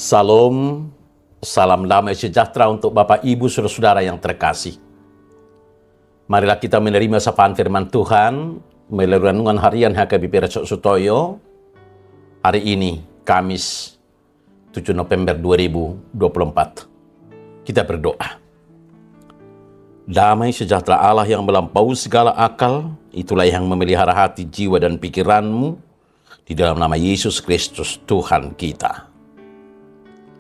Salam, salam damai sejahtera untuk Bapak, Ibu, Saudara-saudara yang terkasih. Marilah kita menerima sapaan firman Tuhan melalui renungan harian HKBP Resok Sutoyo hari ini, Kamis 7 November 2024. Kita berdoa. Damai sejahtera Allah yang melampaui segala akal, itulah yang memelihara hati, jiwa, dan pikiranmu di dalam nama Yesus Kristus Tuhan kita.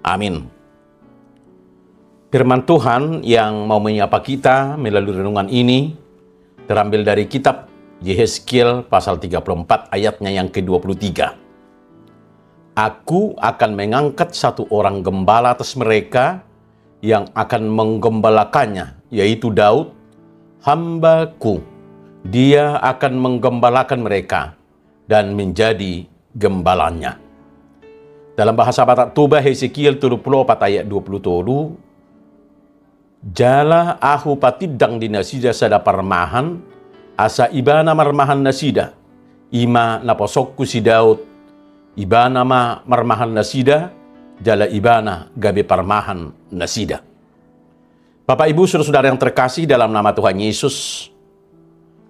Amin. Firman Tuhan yang mau menyapa kita melalui renungan ini terambil dari kitab Yehezkiel pasal 34 ayatnya yang ke-23. Aku akan mengangkat satu orang gembala atas mereka yang akan menggembalakannya, yaitu Daud, hambaku. Dia akan menggembalakan mereka dan menjadi gembalanya. Dalam bahasa Batak Toba, Hezekiel 34 ayat 27, Jala ahu patidang di nasida sada parmahan, asa ibana marmahan nasida, ima naposokku si Daud, ibana ma marmahan nasida, jala ibana gabe parmahan nasida. Bapak, Ibu, Saudara-saudara yang terkasih dalam nama Tuhan Yesus,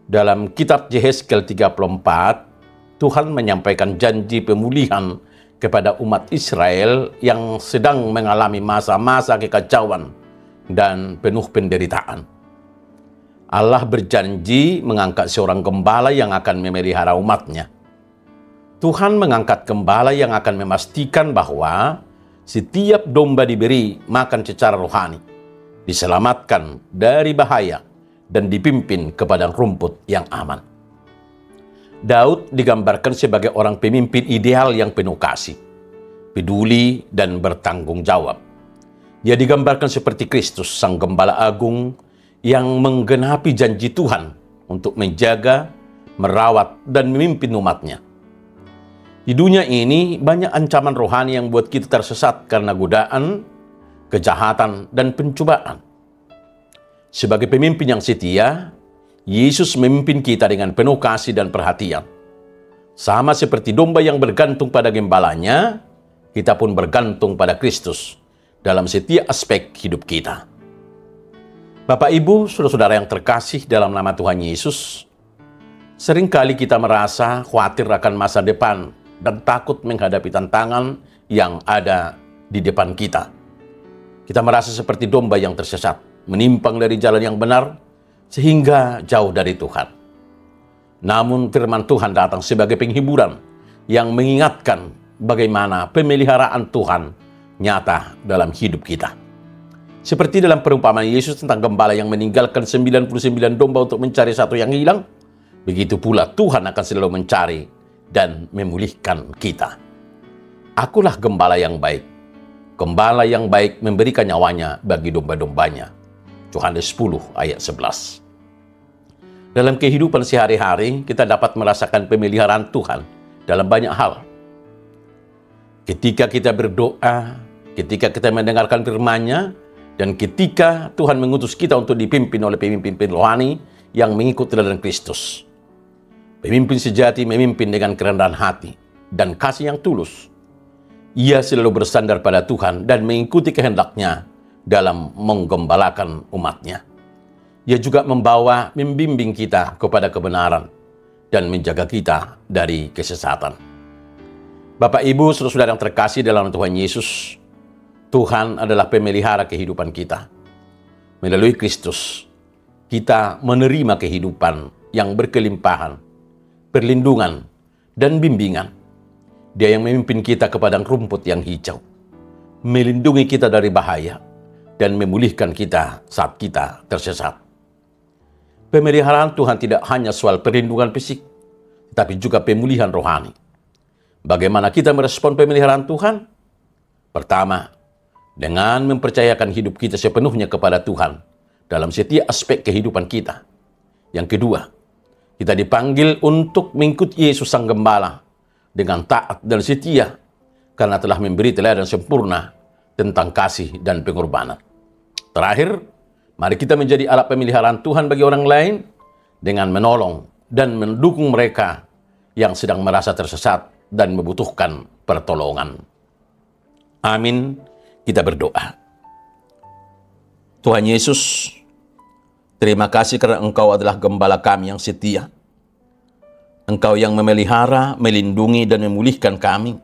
dalam kitab Yehezkiel 34, Tuhan menyampaikan janji pemulihan kepada umat Israel yang sedang mengalami masa-masa kekacauan dan penuh penderitaan. Allah berjanji mengangkat seorang gembala yang akan memelihara umatnya. Tuhan mengangkat gembala yang akan memastikan bahwa setiap domba diberi makan secara rohani, diselamatkan dari bahaya, dan dipimpin ke padang rumput yang aman. Daud digambarkan sebagai orang pemimpin ideal yang penuh kasih, peduli, dan bertanggung jawab. Dia digambarkan seperti Kristus, Sang Gembala Agung, yang menggenapi janji Tuhan untuk menjaga, merawat, dan memimpin umatnya. Di dunia ini banyak ancaman rohani yang buat kita tersesat karena godaan, kejahatan, dan pencobaan. Sebagai pemimpin yang setia, Yesus memimpin kita dengan penuh kasih dan perhatian. Sama seperti domba yang bergantung pada gembalanya, kita pun bergantung pada Kristus dalam setiap aspek hidup kita. Bapak, Ibu, Saudara-saudara yang terkasih dalam nama Tuhan Yesus, seringkali kita merasa khawatir akan masa depan dan takut menghadapi tantangan yang ada di depan kita. Kita merasa seperti domba yang tersesat, menyimpang dari jalan yang benar, sehingga jauh dari Tuhan. Namun firman Tuhan datang sebagai penghiburan yang mengingatkan bagaimana pemeliharaan Tuhan nyata dalam hidup kita. Seperti dalam perumpamaan Yesus tentang gembala yang meninggalkan 99 domba untuk mencari satu yang hilang, begitu pula Tuhan akan selalu mencari dan memulihkan kita. Akulah gembala yang baik. Gembala yang baik memberikan nyawanya bagi domba-dombanya. Yohanes 10 ayat 11. Dalam kehidupan sehari-hari, kita dapat merasakan pemeliharaan Tuhan dalam banyak hal. Ketika kita berdoa, ketika kita mendengarkan firman-Nya, dan ketika Tuhan mengutus kita untuk dipimpin oleh pemimpin rohani yang mengikut teladan Kristus. Pemimpin sejati memimpin dengan kerendahan hati dan kasih yang tulus. Ia selalu bersandar pada Tuhan dan mengikuti kehendak-Nya dalam menggembalakan umat-Nya. Ia juga membimbing kita kepada kebenaran dan menjaga kita dari kesesatan. Bapak, Ibu, Saudara-saudara yang terkasih dalam Tuhan Yesus, Tuhan adalah pemelihara kehidupan kita. Melalui Kristus, kita menerima kehidupan yang berkelimpahan, perlindungan, dan bimbingan. Dia yang memimpin kita ke padang rumput yang hijau, melindungi kita dari bahaya, dan memulihkan kita saat kita tersesat. Pemeliharaan Tuhan tidak hanya soal perlindungan fisik, tetapi juga pemulihan rohani. Bagaimana kita merespon pemeliharaan Tuhan? Pertama, dengan mempercayakan hidup kita sepenuhnya kepada Tuhan dalam setiap aspek kehidupan kita. Yang kedua, kita dipanggil untuk mengikuti Yesus Sang Gembala dengan taat dan setia karena telah memberi teladan sempurna tentang kasih dan pengorbanan. Terakhir, mari kita menjadi alat pemeliharaan Tuhan bagi orang lain dengan menolong dan mendukung mereka yang sedang merasa tersesat dan membutuhkan pertolongan. Amin. Kita berdoa. Tuhan Yesus, terima kasih karena Engkau adalah gembala kami yang setia. Engkau yang memelihara, melindungi, dan memulihkan kami.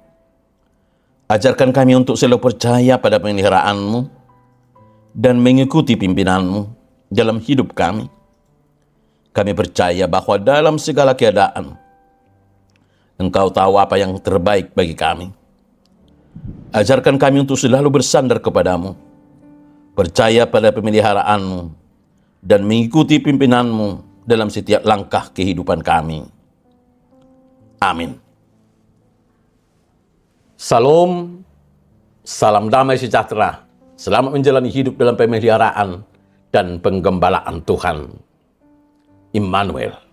Ajarkan kami untuk selalu percaya pada pemeliharaan-Mu dan mengikuti pimpinan-Mu dalam hidup kami. Kami percaya bahwa dalam segala keadaan, Engkau tahu apa yang terbaik bagi kami. Ajarkan kami untuk selalu bersandar kepadamu, percaya pada pemeliharaan-Mu, dan mengikuti pimpinan-Mu dalam setiap langkah kehidupan kami. Amin. Salam, salam damai sejahtera. Selamat menjalani hidup dalam pemeliharaan dan penggembalaan Tuhan. Immanuel.